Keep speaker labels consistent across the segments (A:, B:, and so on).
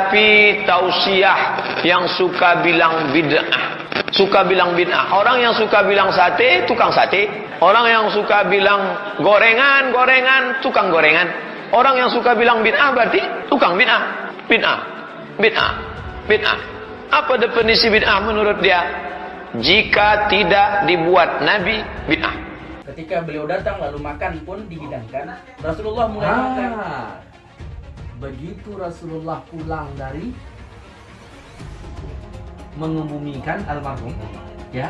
A: Tapi tausiah yang suka bilang bid'ah. Suka bilang bid'ah. Orang yang suka bilang sate, tukang sate. Orang yang suka bilang gorengan, tukang gorengan. Orang yang suka bilang bid'ah berarti tukang bid'ah. Bid'ah. Apa definisi bid'ah menurut dia? Jika tidak dibuat Nabi, bid'ah.
B: Ketika beliau datang lalu makan pun dihidangkan, Rasulullah mulai makan.
C: Begitu Rasulullah pulang dari mengebumikan almarhum, ya.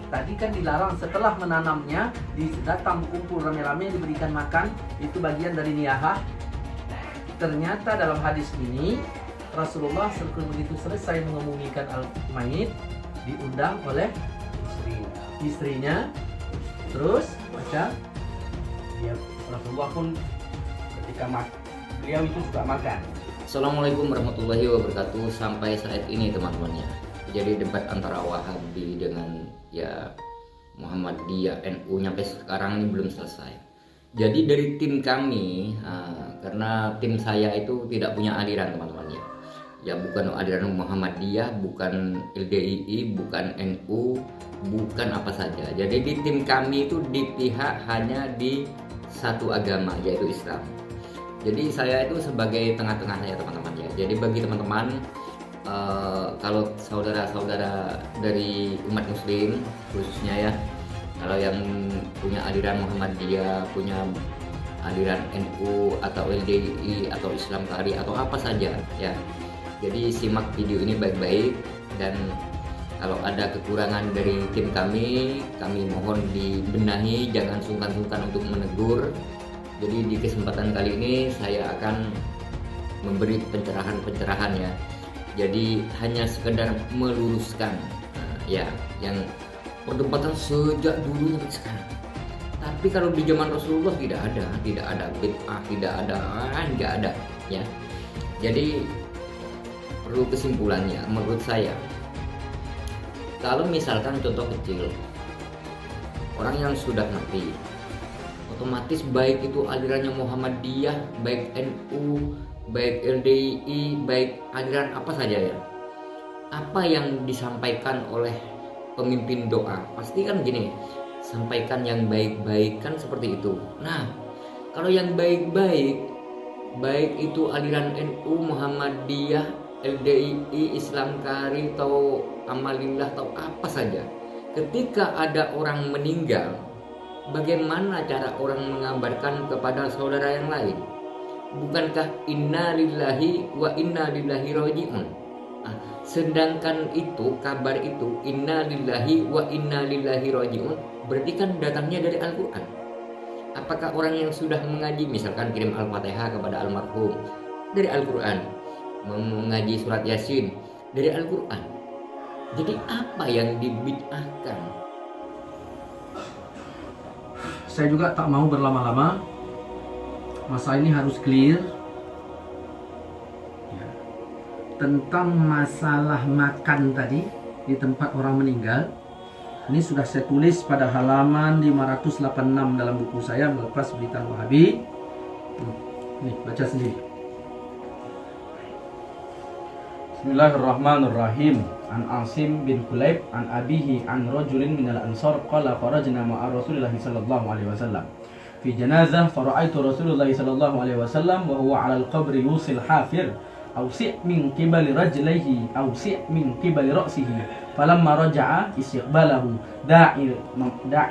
C: Tadi kan dilarang setelah menanamnya, datang kumpul rame-rame diberikan makan, itu bagian dari niyahah. Ternyata dalam hadis ini Rasulullah begitu selesai mengebumikan al-mayit diundang oleh istrinya. Terus baca dia Rasulullah pun ketika beliau itu juga makan.
D: Assalamualaikum warahmatullahi wabarakatuh. Sampai saat ini teman-temannya, jadi debat antara Wahabi dengan Muhammadiyah NU nyampe sekarang ini belum selesai. Jadi dari tim kami, karena tim saya itu tidak punya aliran teman-temannya, ya bukan aliran Muhammadiyah, bukan LDII, bukan NU, bukan apa saja. Jadi di tim kami itu di pihak hanya di satu agama, yaitu Islam. Jadi saya itu sebagai tengah-tengahnya teman-teman ya. Jadi bagi teman-teman, kalau saudara-saudara dari umat muslim khususnya ya, kalau yang punya aliran Muhammadiyah, punya aliran NU atau LDII atau Islam Kari atau apa saja ya. Jadi simak video ini baik-baik, dan kalau ada kekurangan dari tim kami mohon dibenahi, jangan sungkan-sungkan untuk menegur. Jadi di kesempatan kali ini saya akan memberi pencerahan ya. Jadi hanya sekedar meluruskan ya yang perdebatan sejak dulu sampai sekarang. Tapi kalau di zaman Rasulullah tidak ada bid'ah, tidak ada ya. Jadi perlu kesimpulannya menurut saya, kalau misalkan contoh kecil, orang yang sudah mati otomatis baik itu alirannya Muhammadiyah, baik NU, baik LDII, baik aliran apa saja ya, apa yang disampaikan oleh pemimpin doa pasti kan gini, sampaikan yang baik-baik kan seperti itu. Nah kalau yang baik-baik, baik itu aliran NU, Muhammadiyah, LDII, Islam Kari atau Amalillah atau apa saja, ketika ada orang meninggal, bagaimana cara orang mengabarkan kepada saudara yang lain? Bukankah inna lillahi wa inna ilaihi raji'un? Sedangkan itu kabar itu inna lillahi wa inna ilaihi raji'un berarti kan datangnya dari Al-Quran. Apakah orang yang sudah mengaji misalkan kirim Al-Fatihah kepada almarhum dari Al-Quran, mengaji surat Yasin dari Al-Quran? Jadi apa yang dibid'ahkan?
C: Saya juga tak mau berlama-lama. Masalah ini harus clear ya. Tentang masalah makan tadi di tempat orang meninggal, ini sudah saya tulis pada halaman 586 dalam buku saya Melepas Berita Wahabi. Nih, baca sendiri.
B: Bismillahirrahmanirrahim. An Asim bin Kulayb an abihi an rajulin minal ansar qala kharajna ma'a Rasulillah sallallahu alaihi wasallam fi janazah fara'aitu Rasulullah sallallahu alaihi wasallam wa huwa 'ala al-qabri yusil hafir awsi' min qibali rajlihi awsi' min qibali ra'sihi falamma raja'a istiqbalahu da'i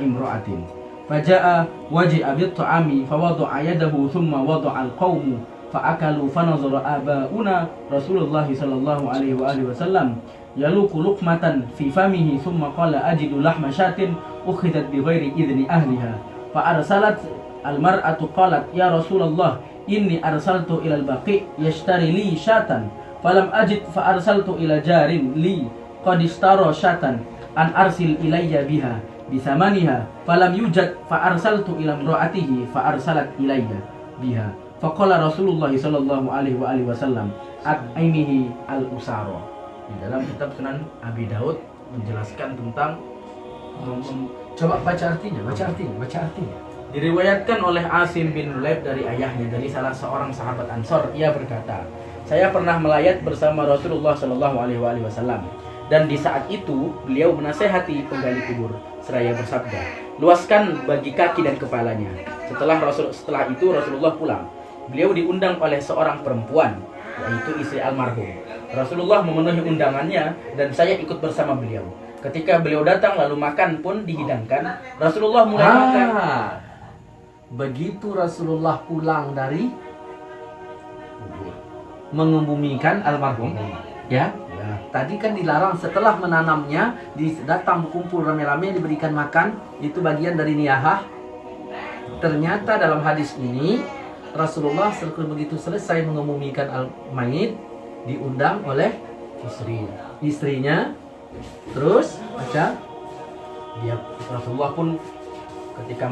B: imra'atin faja'a waji'a bit-ta'ami fawada'a yadahu thumma wada'a al-qawmu fa'akalu fanazara aba'una Rasulullah sallallahu alaihi wasallam yaluku luqmatan fi famihi thumma qala ajidu lahma syatin ukhidat bi ghairi idni ahliha fa arsalat al mar'atu qalat ya Rasulullah inni arsaltu ila al baqi yashtari li syatan falam ajid fa arsaltu ila jarin li qad ishtara syatan an arsil ilayya biha bisamaniha falam yujad fa arsaltu ila imra'atihi fa arsalat ilayya biha faqala Rasulullah sallallahu alaihi wasallam at'imihi al usara. Di dalam kitab Sunan Abi Daud menjelaskan tentang coba baca artinya. Diriwayatkan oleh Asim bin Kulayb dari ayahnya, dari salah seorang sahabat Ansor, ia berkata, saya pernah melayat bersama Rasulullah Shallallahu Alaihi Wasallam. Dan di saat itu beliau menasehati penggali kubur seraya bersabda, luaskan bagi kaki dan kepalanya. Setelah itu Rasulullah pulang. Beliau diundang oleh seorang perempuan, yaitu istri almarhum. Rasulullah memenuhi undangannya dan saya ikut bersama beliau. Ketika beliau datang lalu makan pun dihidangkan. Rasulullah mulai makan.
C: Begitu Rasulullah pulang dari mengebumikan almarhum, ya. Tadi kan dilarang setelah menanamnya, datang berkumpul rame-rame diberikan makan, itu bagian dari niyahah. Ternyata dalam hadis ini Rasulullah begitu selesai mengebumikan al-mayit diundang oleh istrinya. Terus baca
B: Rasulullah pun ketika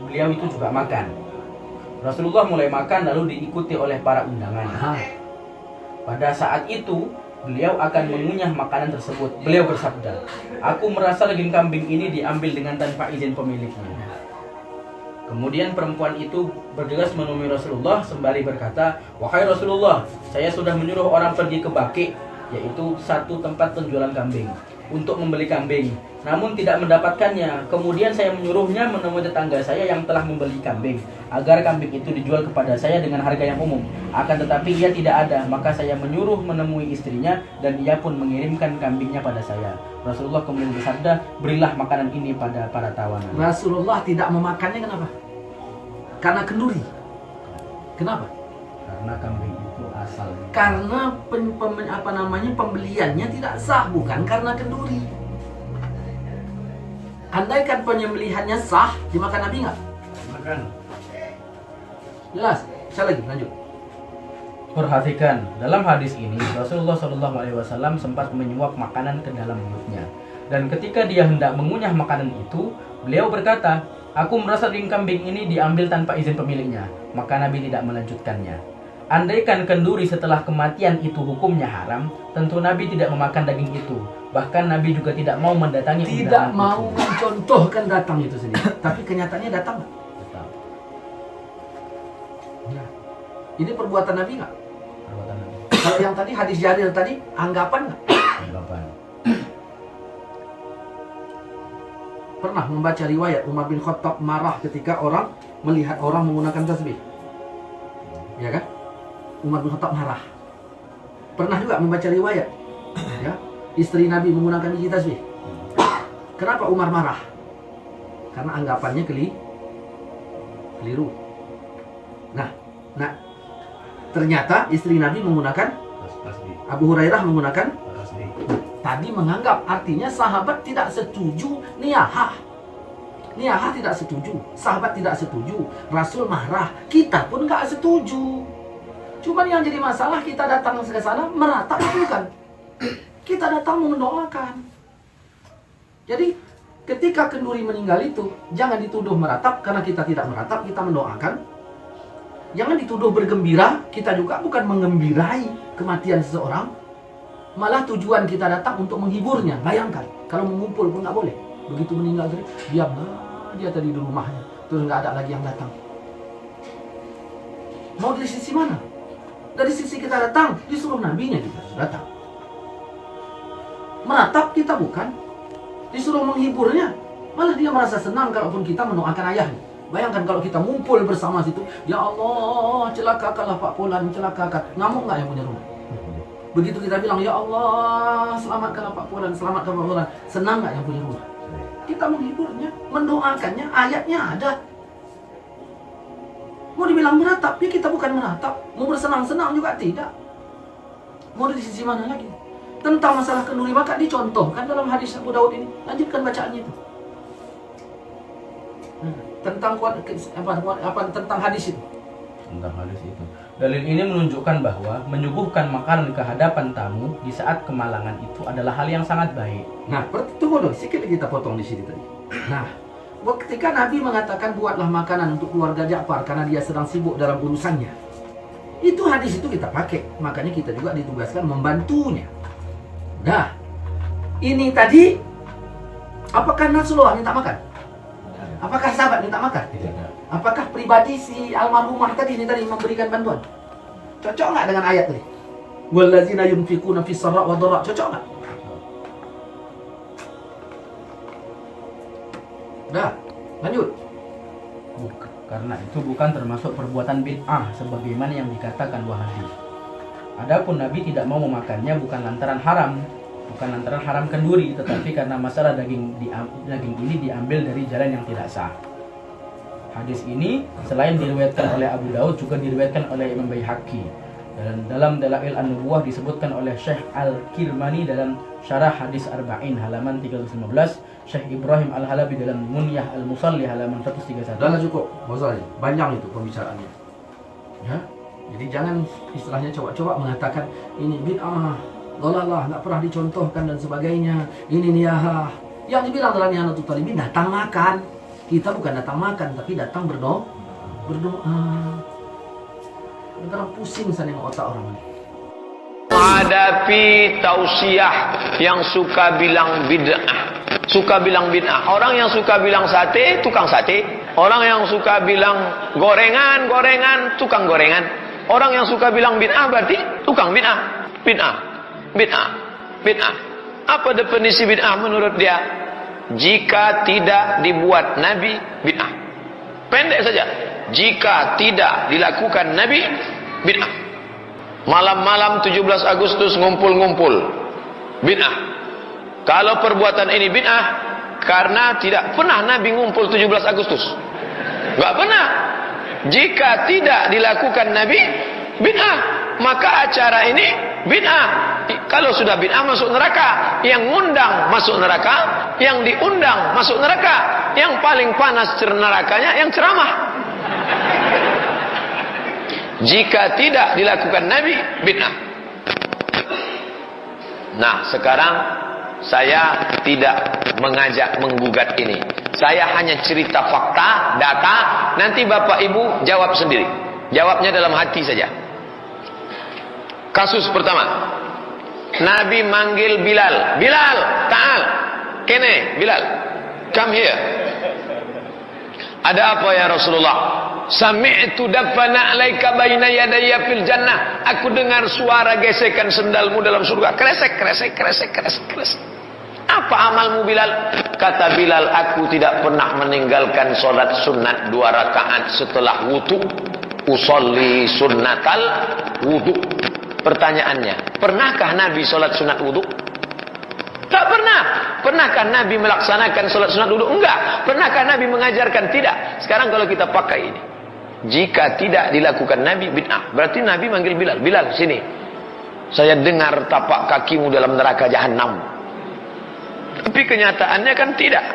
B: beliau itu juga makan. Rasulullah mulai makan lalu diikuti oleh para undangan. Pada saat itu beliau akan mengunyah makanan tersebut. Beliau bersabda, aku merasa daging kambing ini diambil dengan tanpa izin pemiliknya. Kemudian perempuan itu bergegas menemui Rasulullah sembari berkata, wahai Rasulullah, saya sudah menyuruh orang pergi ke Baqi, yaitu satu tempat penjualan kambing, untuk membeli kambing, namun tidak mendapatkannya. Kemudian saya menyuruhnya menemui tetangga saya yang telah membeli kambing, agar kambing itu dijual kepada saya dengan harga yang umum. Akan tetapi ia tidak ada, maka saya menyuruh menemui istrinya dan ia pun mengirimkan kambingnya pada saya. Rasulullah kemudian bersabda, berilah makanan ini pada para tawanan.
C: Rasulullah tidak memakannya kenapa? Karena kenduri. Kenapa?
B: Karena kambing itu asalnya.
C: Karena pembeliannya tidak sah, bukan karena kenduri. Andaikan penyembelihannya sah, dimakan Nabi nggak?
B: Makan.
C: Jelas. Saya lagi lanjut.
B: Perhatikan, dalam hadis ini Rasulullah Shallallahu Alaihi Wasallam sempat menyuap makanan ke dalam mulutnya. Dan ketika dia hendak mengunyah makanan itu, beliau berkata, aku merasa daging kambing ini diambil tanpa izin pemiliknya. Maka Nabi tidak melanjutkannya. Andaikan kenduri setelah kematian itu hukumnya haram, tentu Nabi tidak memakan daging itu. Bahkan Nabi juga tidak mau mendatangi
C: Tidak mau mencontohkan datang itu sendiri. Tapi kenyataannya datang nggak?
B: Datang.
C: Nah, ini perbuatan Nabi nggak?
B: Perbuatan Nabi.
C: Kalau yang tadi hadis Jarir tadi, anggapan nggak?
B: Anggapan.
C: Pernah membaca riwayat Umar bin Khattab marah ketika orang melihat orang menggunakan tasbih, ya kan? Umar bin Khattab marah. Pernah juga membaca riwayat, ya, istri Nabi menggunakan biji tasbih. Kenapa Umar marah? Karena anggapannya keliru. Nah, ternyata istri Nabi menggunakan
B: Tasbih.
C: Abu Hurairah menggunakan
B: Tasbih.
C: tadi menganggap, artinya sahabat tidak setuju niyahah. Niyahah tidak setuju, sahabat tidak setuju, Rasul marah, kita pun nggak setuju. Cuman yang jadi masalah kita datang ke sana meratap bukan? Kita datang mendoakan. Jadi ketika kenduri meninggal itu jangan dituduh meratap, karena kita tidak meratap, kita mendoakan. Jangan dituduh bergembira, kita juga bukan mengembirai kematian seseorang. Malah tujuan kita datang untuk menghiburnya. Bayangkan, kalau mengumpul pun nggak boleh. Begitu meninggal dia tadi di rumahnya, terus nggak ada lagi yang datang. Mau dari sisi mana? Dari sisi kita datang, disuruh nabinya juga datang. Meratap kita bukan, disuruh menghiburnya. Malah dia merasa senang kalaupun kita mendoakan ayahnya. Bayangkan kalau kita ngumpul bersama situ, ya Allah, celakakanlah Pak Fulan, celakakan. Ngamuk nggak yang punya rumah? Begitu kita bilang, ya Allah, selamatkanlah Pak Fulan, selamatkan Pak Fulan. Senang nggak yang punya rumah? Kita menghiburnya, mendoakannya, ayatnya ada. Mau dibilang meratap, ya kita bukan meratap. Mau bersenang-senang juga tidak. Mau di sisi mana lagi? Tentang masalah kenduri maka dicontohkan dalam hadis Abu Daud ini. Lanjutkan bacaannya itu. Tentang tentang hadis itu.
B: Tentang hadis itu. Dalil ini menunjukkan bahwa menyuguhkan makanan ke hadapan tamu di saat kemalangan itu adalah hal yang sangat baik.
C: Nah, tunggu dong, sedikit kita potong di sini tadi. Nah, ketika Nabi mengatakan buatlah makanan untuk keluarga Ja'far karena dia sedang sibuk dalam urusannya, itu hadis itu kita pakai, makanya kita juga ditugaskan membantunya. Nah, ini tadi, apakah Rasulullah minta makan? Apakah sahabat minta makan?
B: Tidak.
C: Apakah pribadi si almarhumah tadi ini memberikan bantuan? Cocok nggak dengan ayat tadi? Wallazina yunfiquna fis sarra wa dharra. Cocok nggak? Udah, lanjut.
B: Karena itu bukan termasuk perbuatan bid'ah sebagaimana yang dikatakan Wahabi. Adapun Nabi tidak mau memakannya bukan lantaran haram, bukan lantaran haram kenduri, tetapi karena masalah daging ini diambil dari jalan yang tidak sah. Hadis ini selain diriwayatkan oleh Abu Daud juga diriwayatkan oleh Imam Baihaqi. Dan dalam Dalail An-Nubuwah disebutkan oleh Syekh Al-Kirmani dalam Syarah Hadis Arba'in halaman 315, Syekh Ibrahim Al-Halabi dalam Munyah Al-Musalli halaman 131.
C: Udah cukup, bosan. Banyak itu pembicaraannya. Ya. Jadi jangan istilahnya coba-coba mengatakan ini bid'ah, dhalalah, enggak pernah dicontohkan dan sebagainya. Ini niyahah. Yang dibilang dalam Nihayatul Talibin datang makan. Kita bukan datang makan tapi datang berdoa. Sekarang pusing sana yang otak orang ini.
A: Menghadapi tausiah yang suka bilang bid'ah. Suka bilang bid'ah. Orang yang suka bilang sate, tukang sate. Orang yang suka bilang gorengan, tukang gorengan. Orang yang suka bilang bid'ah berarti tukang bid'ah. Bid'ah. Apa definisi bid'ah menurut dia? Jika tidak dibuat Nabi, bid'ah. Pendek saja. Jika tidak dilakukan Nabi, bid'ah. Malam-malam 17 Agustus ngumpul-ngumpul, bid'ah. Kalau perbuatan ini bid'ah karena tidak pernah Nabi ngumpul 17 Agustus. Enggak pernah. Jika tidak dilakukan Nabi, bid'ah. Maka acara ini bid'ah. Kalau sudah bid'ah masuk neraka. Yang ngundang masuk neraka, yang diundang masuk neraka. Yang paling panas nerakanya yang ceramah. Jika tidak dilakukan Nabi, bid'ah. Nah, sekarang saya tidak mengajak menggugat ini. Saya hanya cerita fakta, data. Nanti Bapak Ibu jawab sendiri. Jawabnya dalam hati saja. Kasus pertama, Nabi manggil Bilal. Bilal, ta'al. Kene, Bilal. Come here. Ada apa ya Rasulullah? Sami'tu dafana alaika baina yadayya fil jannah. Aku dengar suara gesekan sendalmu dalam surga. Kresek. Apa amalmu Bilal? Kata Bilal, aku tidak pernah meninggalkan solat sunat 2 rakaat setelah wudu. Usolli sunnatal wudu. Pertanyaannya, pernahkah Nabi solat sunat wudu? Tak pernah. Pernahkah Nabi melaksanakan solat sunat wudu? Enggak. Pernahkah Nabi mengajarkan? Tidak. Sekarang kalau kita pakai ini, jika tidak dilakukan Nabi, bid'ah. Berarti Nabi manggil Bilal. Bilal, sini. Saya dengar tapak kakimu dalam neraka jahanam. Tapi kenyataannya kan tidak.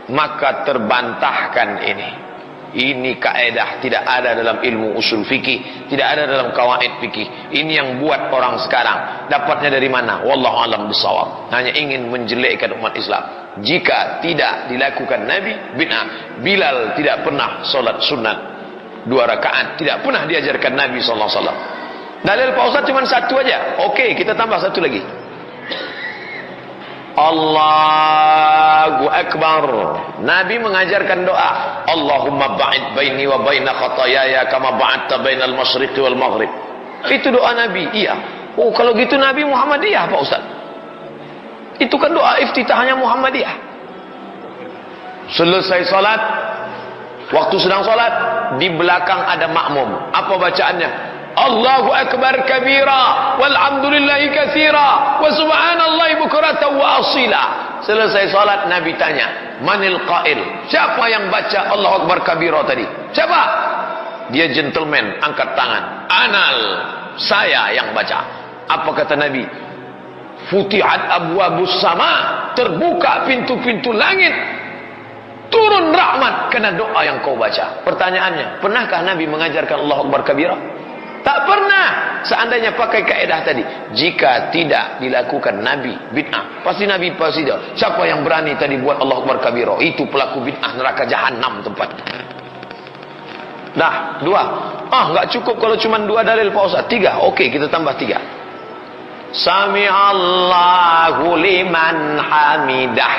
A: Maka terbantahkan ini. Ini kaedah tidak ada dalam ilmu usul fikih, tidak ada dalam kawaid fikih. Ini yang buat orang sekarang. Dapatnya dari mana? Wallahu a'lam bishawab. Hanya ingin menjelekkan umat Islam. Jika tidak dilakukan Nabi, bid'ah. Bilal tidak pernah solat sunat 2 rakaat, tidak pernah diajarkan Nabi sallallahu alaihi wasallam. Dalil Pak Ustaz cuma satu aja. Oke, kita tambah satu lagi. Allahu Akbar. Nabi mengajarkan doa, Allahumma ba'id baini wa baina khatayaya kama ba'adta bainal masyriqi wal maghrib. Itu doa Nabi. Iya. Oh, kalau gitu Nabi Muhammadiyah Pak Ustaz. Itu kan doa iftitahnya Muhammadiyah. Selesai salat, waktu sedang salat, di belakang ada makmum. Apa bacaannya? Allahu Akbar kabira walhamdulillahi katsira wa subhanallahi bukratan wa asila. Selesai salat Nabi tanya, manil qail? Siapa yang baca Allahu Akbar kabira tadi? Siapa? Dia gentleman, angkat tangan. Anal, saya yang baca. Apa kata Nabi? Futihat abwabus sama, terbuka pintu-pintu langit. Turun rahmat karena doa yang kau baca. Pertanyaannya, pernahkah Nabi mengajarkan Allahu Akbar kabira? Tak pernah. Seandainya pakai kaedah tadi, jika tidak dilakukan Nabi, bid'ah. Pasti Nabi pasti dia. Siapa yang berani tadi buat Allahu Akbar kabira? Itu pelaku bid'ah, neraka jahanam tempat. Dah, 2. Enggak cukup kalau cuma 2 dalil Pak Ustaz. 3. Okey, kita tambah 3. Sami'allahu liman hamidah.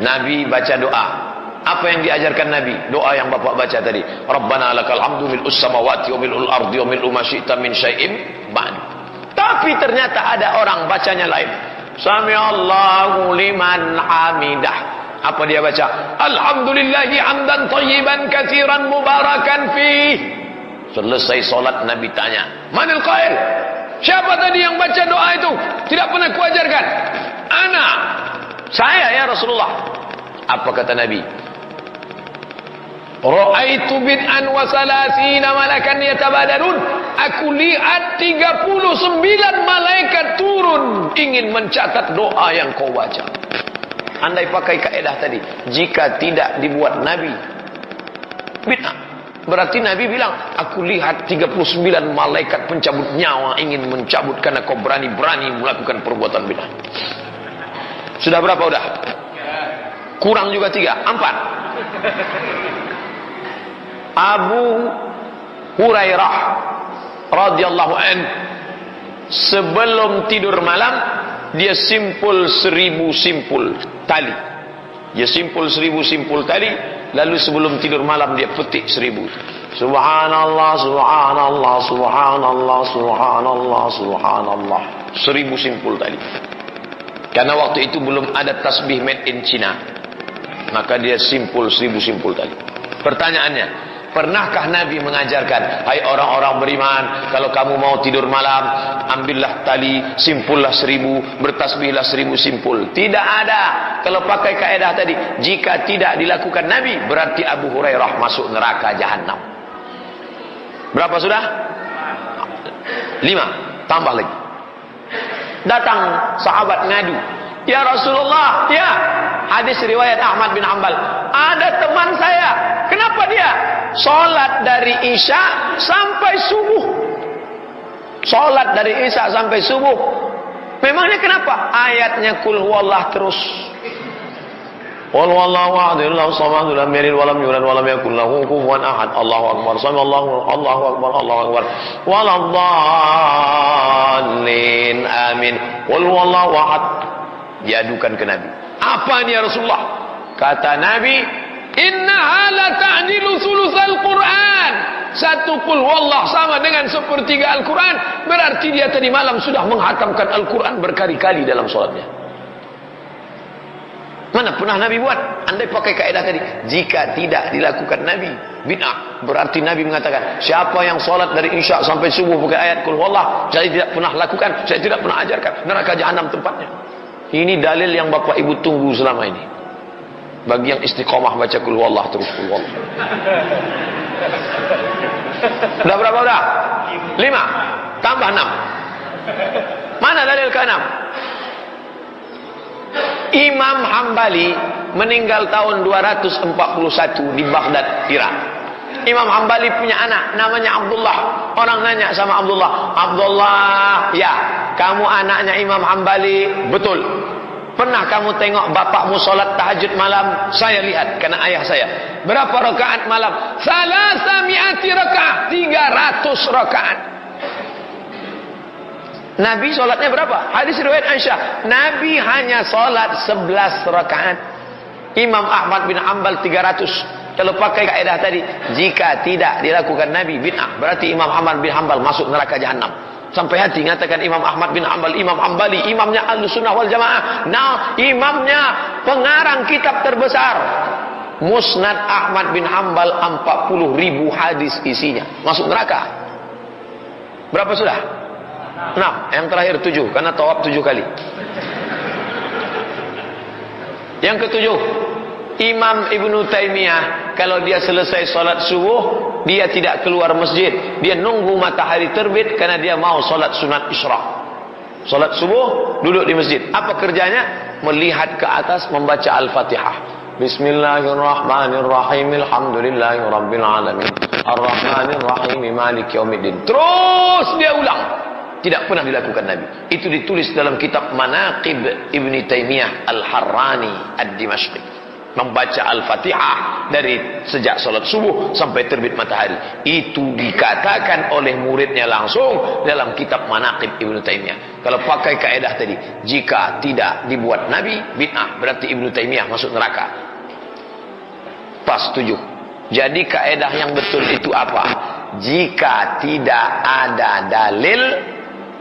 A: Nabi baca doa. Apa yang diajarkan Nabi? Doa yang Bapak baca tadi. Rabbana lakal hamdu mil'us samawati wa mil'ul ardi wa mil'u ma syi'ta min syai'in ba'd. Tapi ternyata ada orang bacanya lain. Sami'allahu liman hamidah. Apa dia baca? Alhamdulillahi hamdan thayyiban katsiran mubarakan fih. Selesai solat Nabi tanya, manil qail? Siapa tadi yang baca doa itu? Tidak pernah kuajarkan. Ana. Saya ya Rasulullah. Apa kata Nabi? Ra'aitu bid'an wa salasina malakan yatabadarun. Aku lihat 39 malaikat turun ingin mencatat doa yang kau baca. Andai pakai kaedah tadi, jika tidak dibuat Nabi bid'ah, berarti Nabi bilang, aku lihat 39 malaikat pencabut nyawa ingin mencabut karena kau berani-berani melakukan perbuatan bid'ah. Sudah berapa udah? Kurang juga 3, 4. Abu Hurairah radhiyallahu anhu sebelum tidur malam dia simpul 1000 simpul tali. Dia simpul 1000 simpul tali, lalu sebelum tidur malam dia petik 1000. Subhanallah, subhanallah, subhanallah, subhanallah, subhanallah. 1000 simpul tali. Karena waktu itu belum ada tasbih made in China. Maka dia simpul 1000 simpul tali. Pertanyaannya, pernahkah Nabi mengajarkan, hai orang-orang beriman, kalau kamu mau tidur malam, ambillah tali, simpullah 1000, bertasbihlah 1000 simpul? Tidak ada. Kalau pakai kaedah tadi, jika tidak dilakukan Nabi, berarti Abu Hurairah masuk neraka jahanam. Berapa sudah? 5. Tambah lagi. Datang sahabat ngadu, ya Rasulullah, ya, hadis riwayat Ahmad bin Hanbal, ada teman saya, kenapa dia sholat dari Isya sampai subuh? Sholat dari Isya sampai subuh. Memangnya kenapa? Ayatnya kul huwallah terus. Qul huwallahu ahad, Allahu samad, lam yalid walam yulad walam yakul lahu kufuwan ahad. Allahu akbar. Allahu akbar, Allahu akbar. Waladhdallin. Amin. Qul huwallahu ahad. Diadukan ke Nabi. Apa ini ya Rasulullah? Kata Nabi, innaha la ta'dilu sulusal Qur'an. Satu qul huwallah sama dengan sepertiga Al-Quran. Berarti dia tadi malam sudah menghatamkan Al-Quran berkali-kali dalam sholatnya. Mana pernah Nabi buat? Andai pakai kaedah tadi, jika tidak dilakukan Nabi bid'ah, berarti Nabi mengatakan, siapa yang sholat dari Isya sampai subuh pakai ayat qul huwallah, saya tidak pernah lakukan, saya tidak pernah ajarkan, neraka jahanam tempatnya. Ini dalil yang Bapak Ibu tunggu selama ini. Bagi yang istiqomah baca qul huwallah terus qul huwallah. Udah berapa udah? 5 tambah 6. Mana dalil ke-6? Imam Hambali meninggal tahun 241 di Baghdad, Irak. Imam Hambali punya anak namanya Abdullah. Orang nanya sama Abdullah, Abdullah, ya, kamu anaknya Imam Hambali? Betul. Pernah kamu tengok bapakmu sholat tahajud malam? Saya lihat, karena ayah saya. Berapa rakaat malam? 300 rakaat. 300 rakaat. Nabi sholatnya berapa? Hadis riwayat Aisyah, Nabi hanya sholat 11 rakaat. Imam Ahmad bin Hanbal 300. Kalau pakai kaedah tadi, jika tidak dilakukan Nabi bid'ah, berarti Imam Ahmad bin Hanbal masuk neraka jahanam. Sampai hati mengatakan Imam Ahmad bin Hanbal, Imam Hambali, imamnya Ahlussunnah wal Jamaah. Nah, imamnya pengarang kitab terbesar Musnad Ahmad bin Hanbal, 40.000 hadis isinya. Masuk neraka. Berapa sudah? 6. Yang terakhir 7, karena tawaf 7 kali. Yang ke-7, Imam Ibnu Taimiyah, kalau dia selesai sholat subuh, dia tidak keluar masjid, dia nunggu matahari terbit, karena dia mau sholat sunat isyraq. Sholat subuh, duduk di masjid. Apa kerjanya? Melihat ke atas, membaca Al-Fatihah. Bismillahirrahmanirrahim, alhamdulillahi rabbil alamin, arrahmanirrahim, maliki yaumiddin. Terus dia ulang. Tidak pernah dilakukan Nabi. Itu ditulis dalam kitab Manaqib Ibni Taimiyah Al-Harrani Ad-Dimashqi. Membaca Al-Fatihah dari sejak salat subuh sampai terbit matahari. Itu dikatakan oleh muridnya langsung dalam kitab Manaqib Ibni Taimiyah. Kalau pakai kaedah tadi, jika tidak dibuat Nabi bid'ah, berarti Ibnu Taimiyah masuk neraka. Pas 7. Jadi kaedah yang betul itu apa? Jika tidak ada dalil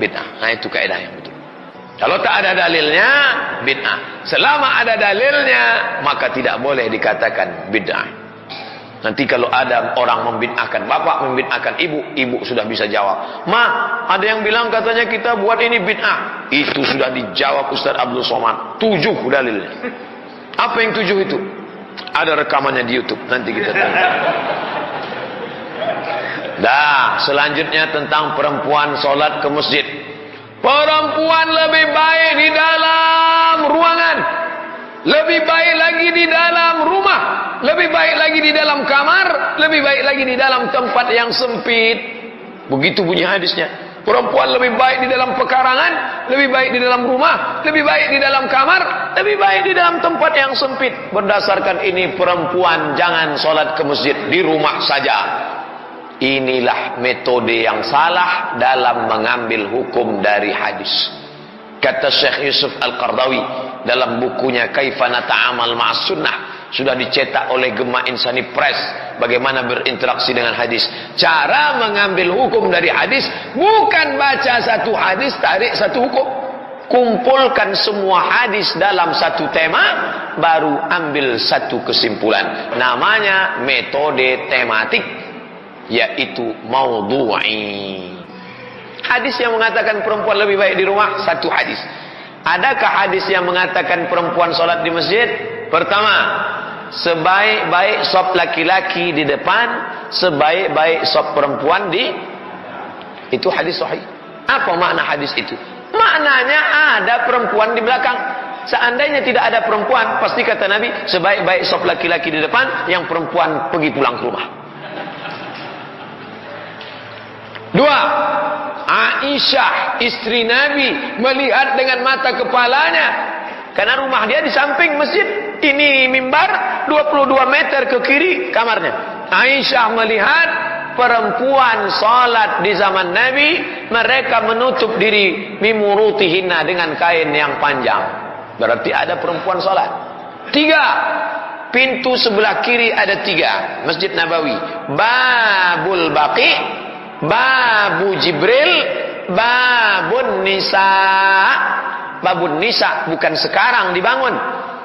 A: bid'ah. Nah, itu kaidah yang betul. Kalau tak ada dalilnya, bid'ah. Selama ada dalilnya, maka tidak boleh dikatakan bid'ah. Nanti kalau ada orang membid'ahkan bapak, membid'ahkan ibu, ibu sudah bisa jawab. Ma, ada yang bilang katanya kita buat ini bid'ah. Itu sudah dijawab Ustaz Abdul Somad. 7 dalilnya. Apa yang 7 itu? Ada rekamannya di YouTube. Nanti kita tanya. Dah, selanjutnya tentang perempuan sholat ke masjid. Perempuan lebih baik di dalam ruangan, lebih baik lagi di dalam rumah, lebih baik lagi di dalam kamar, lebih baik lagi di dalam tempat yang sempit. Begitu bunyi hadisnya. Perempuan lebih baik di dalam pekarangan, lebih baik di dalam rumah, lebih baik di dalam kamar, lebih baik di dalam tempat yang sempit. Berdasarkan ini, perempuan jangan sholat ke masjid, di rumah saja. Inilah metode yang salah dalam mengambil hukum dari hadis. Kata Syekh Yusuf Al-Qardawi dalam bukunya Kaifa Nata'amal Ma'as Sunnah, sudah dicetak oleh Gema Insani Press, bagaimana berinteraksi dengan hadis. Cara mengambil hukum dari hadis bukan baca satu hadis tarik satu hukum. Kumpulkan semua hadis dalam satu tema, baru ambil satu kesimpulan. Namanya metode tematik, yaitu maudhu'i. Hadis yang mengatakan perempuan lebih baik di rumah, satu hadis. Adakah hadis yang mengatakan perempuan sholat di masjid? Pertama, sebaik-baik sop laki-laki di depan, sebaik-baik sop perempuan di... Itu hadis sahih. Apa makna hadis itu? Maknanya ada perempuan di belakang. Seandainya tidak ada perempuan, pasti kata Nabi, sebaik-baik sop laki-laki di depan, yang perempuan pergi pulang ke rumah. 2. Aisyah istri Nabi melihat dengan mata kepalanya, karena rumah dia di samping masjid. Ini mimbar 22 meter ke kiri kamarnya. Aisyah melihat perempuan salat di zaman Nabi, mereka menutup diri mimurutihinna dengan kain yang panjang. Berarti ada perempuan salat. 3. Pintu sebelah kiri ada 3. Masjid Nabawi, Babul Baqi, Babu Jibril, Babun Nisa. Babun Nisa bukan sekarang dibangun,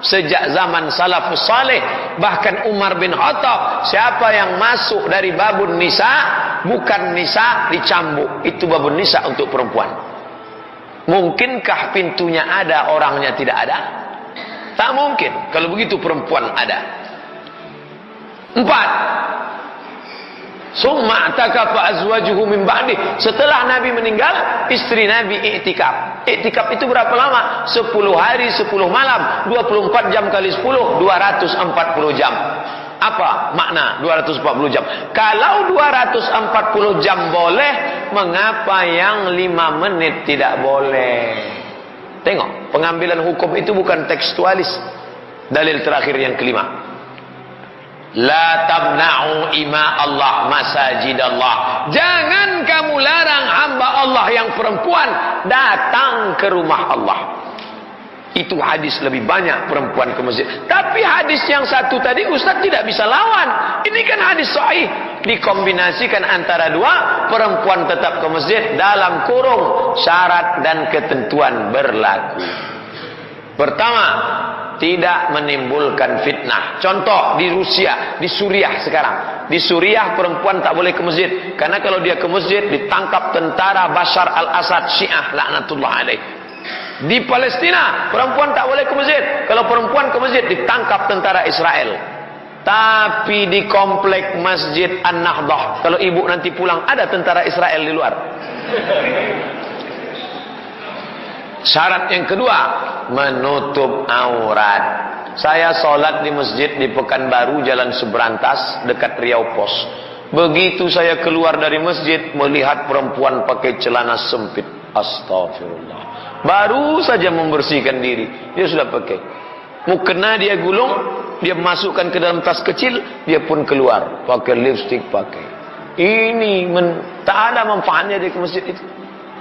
A: sejak zaman salafus saleh. Bahkan Umar bin Khattab, siapa yang masuk dari Babun Nisa, bukan Nisa, dicambuk. Itu Babun Nisa untuk perempuan. Mungkinkah pintunya ada, orangnya tidak ada? Tak mungkin. Kalau begitu perempuan ada. 4. Summa takafa azwajuhu min ba'di. Setelah Nabi meninggal, istri Nabi i'tikaf. I'tikaf itu berapa lama? 10 hari 10 malam, 24 jam kali 10, 240 jam. Apa makna 240 jam? Kalau 240 jam boleh, mengapa yang 5 menit tidak boleh? Tengok, pengambilan hukum itu bukan tekstualis. Dalil terakhir yang kelima, la tamna'u ima Allah masajid Allah. Jangan kamu larang hamba Allah yang perempuan datang ke rumah Allah. Itu hadis lebih banyak perempuan ke masjid. Tapi hadis yang satu tadi Ustaz tidak bisa lawan. Ini kan hadis sahih. Dikombinasikan antara dua, perempuan tetap ke masjid dalam kurung syarat dan ketentuan berlaku. Pertama, tidak menimbulkan fitnah. Contoh di Rusia, di Suriah sekarang. Di Suriah perempuan tak boleh ke masjid, karena kalau dia ke masjid ditangkap tentara Bashar al-Assad Syiah laknatullah alaih. Di Palestina perempuan tak boleh ke masjid, kalau perempuan ke masjid ditangkap tentara Israel. Tapi di komplek Masjid An-Nahdah, kalau ibu nanti pulang ada tentara Israel di luar. Syarat yang kedua, menutup aurat. Saya sholat di masjid di Pekanbaru, Jalan Seberantas, dekat Riau Pos. Begitu saya keluar dari masjid, melihat perempuan pakai celana sempit. Astagfirullah. Baru saja membersihkan diri, dia sudah pakai. Mukena dia gulung, dia masukkan ke dalam tas kecil, dia pun keluar pakai lipstick, pakai. Ini tak ada manfaatnya dia ke masjid itu.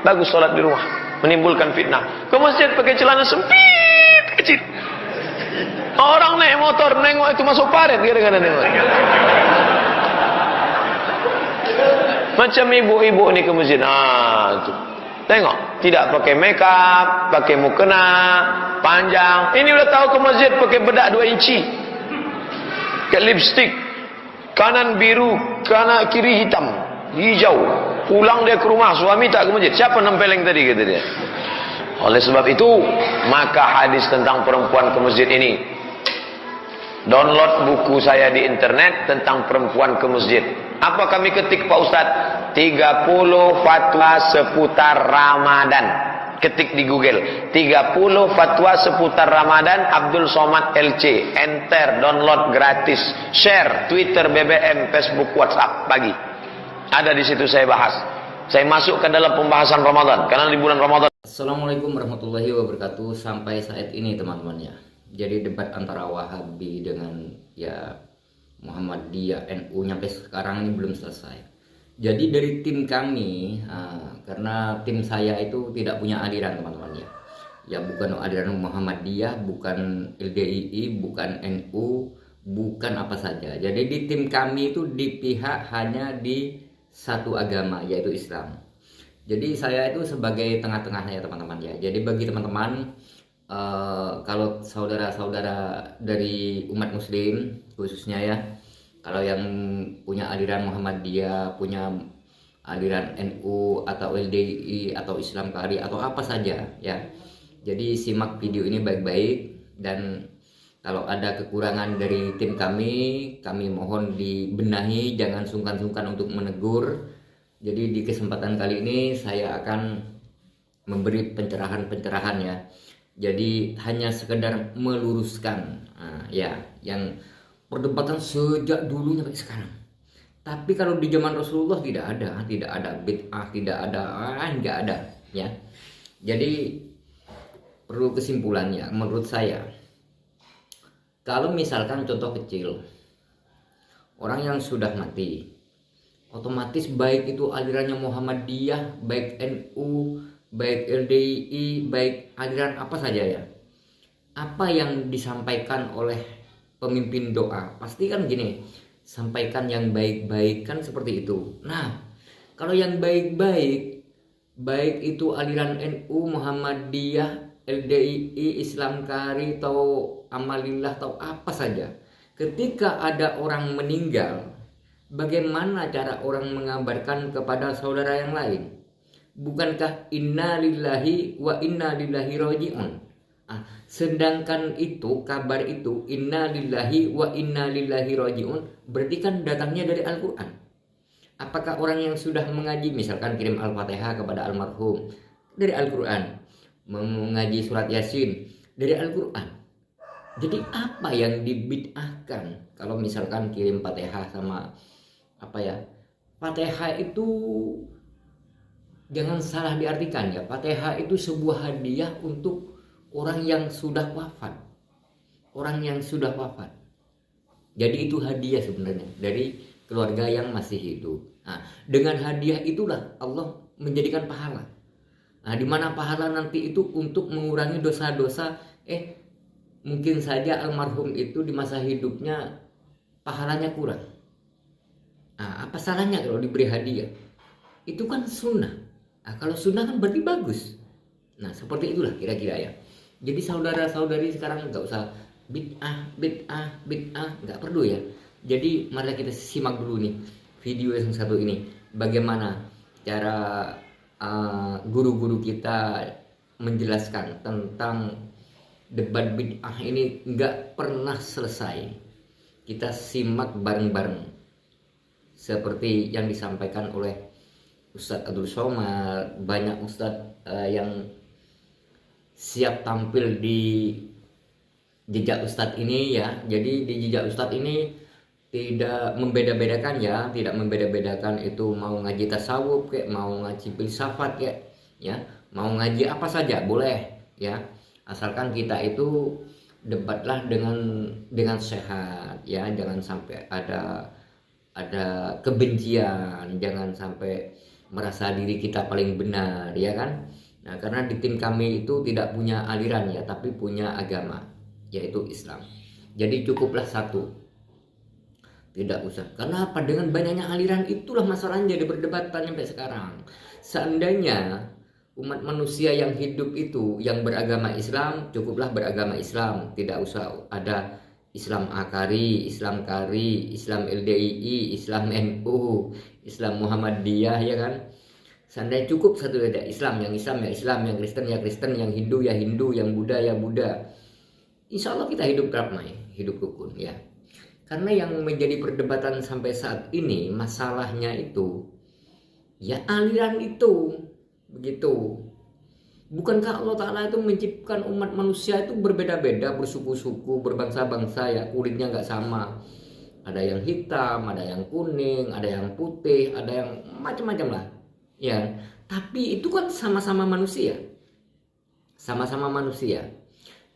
A: Bagus sholat di rumah, menimbulkan fitnah. Ke masjid pakai celana sempit kecil. Orang naik motor nengok itu masuk paret gara-gara nengok. Macam ibu-ibu ni ke masjid. Itu. Tengok, tidak pakai makeup, pakai mukena panjang. Ini udah tahu ke masjid pakai bedak 2 inci. Pakai lipstick. Kanan biru, kanan kiri hitam, hijau. Pulang dia ke rumah, suami tak ke masjid. Siapa nempeleng tadi, kata dia. Oleh sebab itu, maka hadis tentang perempuan ke masjid ini, download buku saya di internet tentang perempuan ke masjid. Apa kami ketik Pak Ustadz? 30 fatwa seputar Ramadan. Ketik di Google 30 fatwa seputar Ramadan, Abdul Somad LC. Enter, download gratis. Share Twitter, BBM, Facebook, WhatsApp, bagi. Ada di situ saya bahas. Saya masuk ke dalam pembahasan Ramadan karena di bulan Ramadan.
D: Assalamualaikum warahmatullahi wabarakatuh. Sampai saat ini teman-teman ya, jadi debat antara Wahabi dengan ya Muhammadiyah, NU nyampe sekarang ini belum selesai. Jadi dari tim kami, karena tim saya itu tidak punya aliran teman-teman ya. Ya bukan aliran Muhammadiyah, bukan LDII, bukan NU, bukan apa saja. Jadi di tim kami itu di pihak hanya di satu agama, yaitu Islam. Jadi saya itu sebagai tengah-tengahnya teman-teman ya. Jadi bagi teman-teman, kalau saudara-saudara dari umat muslim khususnya ya, kalau yang punya aliran Muhammadiyah, punya aliran NU atau LDI atau Islam Kari atau apa saja ya. Jadi simak video ini baik-baik, dan kalau ada kekurangan dari tim kami mohon dibenahi, jangan sungkan-sungkan untuk menegur. Jadi di kesempatan kali ini saya akan memberi pencerahan-pencerahan ya. Jadi hanya sekedar meluruskan ya yang perdebatan sejak dulu sampai sekarang. Tapi kalau di zaman Rasulullah tidak ada bid'ah, nggak ada ya. Jadi perlu kesimpulannya menurut saya. Kalau misalkan contoh kecil, orang yang sudah mati, otomatis baik itu alirannya Muhammadiyah, baik NU, baik LDII, baik aliran apa saja ya, apa yang disampaikan oleh pemimpin doa pasti kan gini, sampaikan yang baik-baik kan seperti itu. Nah kalau yang baik-baik, baik itu aliran NU, Muhammadiyah, LDII, Islam Kari atau Amalillah atau apa saja, ketika ada orang meninggal, bagaimana cara orang mengabarkan kepada saudara yang lain? Bukankah inna lillahi wa inna ilaihi raji'un? Sedangkan itu kabar itu inna lillahi wa inna ilaihi raji'un berarti kan datangnya dari Al-Quran. Apakah orang yang sudah mengaji misalkan kirim Al-Fatihah kepada almarhum dari Al-Quran, mengaji surat Yasin dari Al-Quran? Jadi apa yang dibid'ahkan kalau misalkan kirim Fatihah sama apa ya? Fatihah itu jangan salah diartikan ya. Fatihah itu sebuah hadiah untuk orang yang sudah wafat. Orang yang sudah wafat. Jadi itu hadiah sebenarnya dari keluarga yang masih hidup. Nah, dengan hadiah itulah Allah menjadikan pahala. Nah, di mana pahala nanti itu untuk mengurangi dosa-dosa. Mungkin saja almarhum itu di masa hidupnya pahalanya kurang. Nah, apa salahnya kalau diberi hadiah? Itu kan sunnah. Nah, kalau sunnah kan berarti bagus. Nah, seperti itulah kira-kira ya. Jadi saudara-saudari sekarang nggak usah bid'ah, nggak perlu ya. Jadi mari kita simak dulu nih video yang satu ini. Bagaimana cara guru-guru kita menjelaskan tentang debat bid'ah ini nggak pernah selesai. Kita simak bareng-bareng seperti yang disampaikan oleh Ustadz Abdul Somad. Banyak Ustadz yang siap tampil di jejak Ustadz ini ya. Jadi di jejak Ustadz ini tidak membeda-bedakan ya, tidak membeda-bedakan itu mau ngaji tasawuf kayak, mau ngaji filsafat kayak ya, mau ngaji apa saja boleh ya, asalkan kita itu debatlah dengan sehat ya, jangan sampai ada kebencian, jangan sampai merasa diri kita paling benar ya kan. Nah, karena di tim kami itu tidak punya aliran ya, tapi punya agama, yaitu Islam. Jadi cukuplah satu. Tidak usah. Karena apa? Dengan banyaknya aliran itulah masalahnya jadi perdebatan sampai sekarang. Seandainya Umat manusia yang hidup itu, yang beragama Islam, cukuplah beragama Islam. Tidak usah ada Islam Akari, Islam Kari, Islam LDII, Islam NU, Islam Muhammadiyah, ya kan. Seandainya cukup satu ada Islam, yang Islam, yang Kristen ya Kristen, yang Hindu ya Hindu, yang Buddha ya Buddha. Insya Allah kita hidup damai, hidup rukun ya. Karena yang menjadi perdebatan sampai saat ini masalahnya itu ya aliran itu. Begitu. Bukankah Allah Ta'ala itu menciptakan umat manusia itu berbeda-beda, bersuku-suku, berbangsa-bangsa, ya kulitnya nggak sama. Ada yang hitam, ada yang kuning, ada yang putih, ada yang macam-macam lah. Ya, tapi itu kan sama-sama manusia. Sama-sama manusia.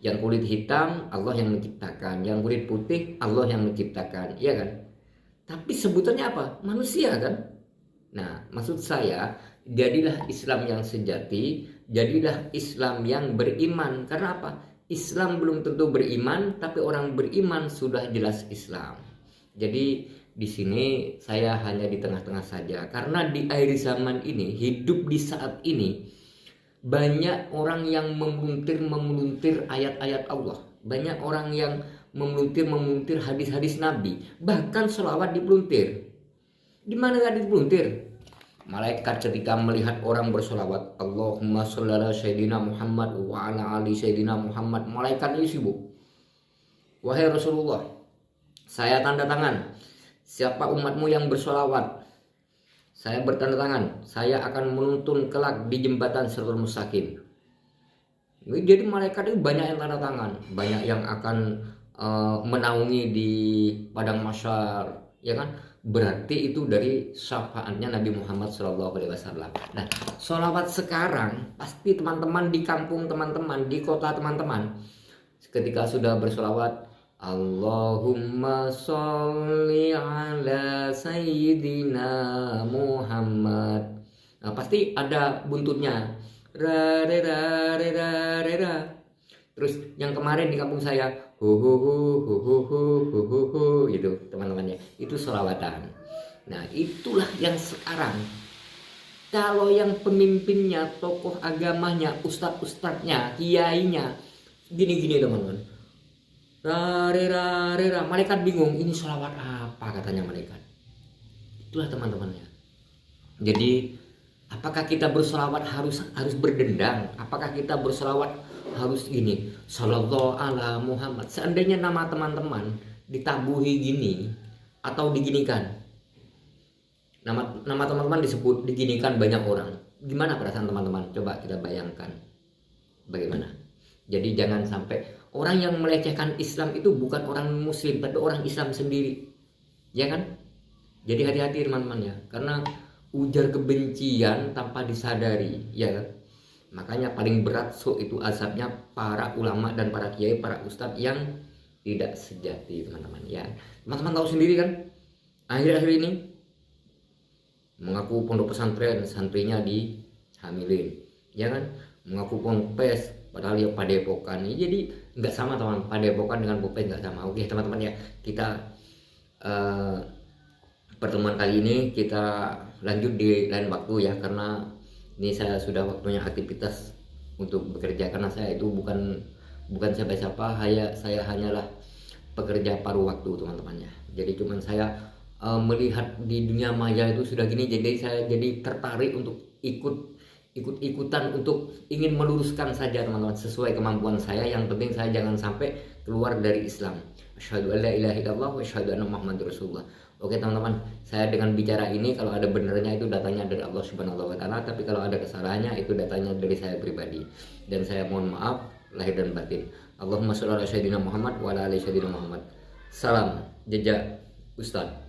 D: Yang kulit hitam Allah yang menciptakan, yang kulit putih Allah yang menciptakan, iya kan? Tapi sebutannya apa? Manusia kan? Nah, maksud saya, jadilah Islam yang sejati, jadilah Islam yang beriman. Karena apa? Islam belum tentu beriman, tapi orang beriman sudah jelas Islam. Jadi di sini saya hanya di tengah-tengah saja. Karena di akhir zaman ini, hidup di saat ini, banyak orang yang memeluntir ayat-ayat Allah. Banyak orang yang memeluntir hadis-hadis Nabi. Bahkan sholawat dipeluntir. Di mana nggak dipeluntir? Malaikat ketika melihat orang bersolawat, Allahumma sholli ala sayyidina Muhammad wa ala ali sayyidina Muhammad, malaikatnya sibuk. Wahai Rasulullah, saya tanda tangan. Siapa umatmu yang bersolawat, saya bertanda tangan, saya akan menuntun kelak di jembatan Siratal Mustaqim. Jadi malaikat itu banyak yang tanda tangan, banyak yang akan menaungi di padang mahsyar, ya kan? Berarti itu dari syafaatnya Nabi Muhammad SAW. Nah, sholawat sekarang pasti teman-teman di kampung teman-teman, di kota teman-teman, ketika sudah bersolawat, Allahumma sholli ala sayyidina Muhammad. Nah, pasti ada buntutnya. Ra re ra re ra re ra. Terus yang kemarin di kampung saya, hu gitu teman-temannya. Itu sholawatan. Nah, itulah yang sekarang. Kalau yang pemimpinnya, tokoh agamanya, ustadz-ustadznya, kiainya, gini-gini teman-teman. Rare, malaikat bingung, ini sholawat apa katanya malaikat. Itulah teman-temannya. Jadi apakah kita bersolawat harus berdendang? Apakah kita bersolawat harus gini, sallallahu ala Muhammad? Seandainya nama teman-teman ditabuhi gini atau diginikan, nama teman-teman disebut diginikan banyak orang, gimana perasaan teman-teman? Coba kita bayangkan bagaimana. Jadi jangan sampai orang yang melecehkan Islam itu bukan orang muslim, tapi orang Islam sendiri, ya kan? Jadi hati-hati teman-teman ya, karena ujar kebencian tanpa disadari, ya kan? Makanya paling berat itu azabnya para ulama dan para kiai, para ustadz yang tidak sejati teman-teman ya. Teman-teman tahu sendiri kan, akhir-akhir ini mengaku pondok pesantren, santrinya dihamilin, ya kan? Mengaku ponpes, padahal ya padepokan. Jadi nggak sama teman, padepokan dengan ponpes nggak sama. Oke teman-teman ya, kita pertemuan kali ini kita lanjut di lain waktu ya, karena ini saya sudah waktunya aktivitas untuk bekerja, karena saya itu bukan siapa-siapa, saya hanyalah pekerja paruh waktu teman-teman ya. Jadi cuman saya melihat di dunia maya itu sudah gini, jadi saya jadi tertarik untuk ikut-ikutan untuk ingin meluruskan saja teman-teman sesuai kemampuan saya. Yang penting saya jangan sampai keluar dari Islam. Asyhadu an la ilaha illallah wa asyhadu anna Muhammadar Rasulullah. Oke teman-teman, saya dengan bicara ini kalau ada benernya itu datanya dari Allah Subhanahu wa taala, tapi kalau ada kesalahannya itu datanya dari saya pribadi. Dan saya mohon maaf lahir dan batin. Allahumma sholli ala sayyidina Muhammad wa ala ali sayyidina Muhammad. Salam jejak Ustadz.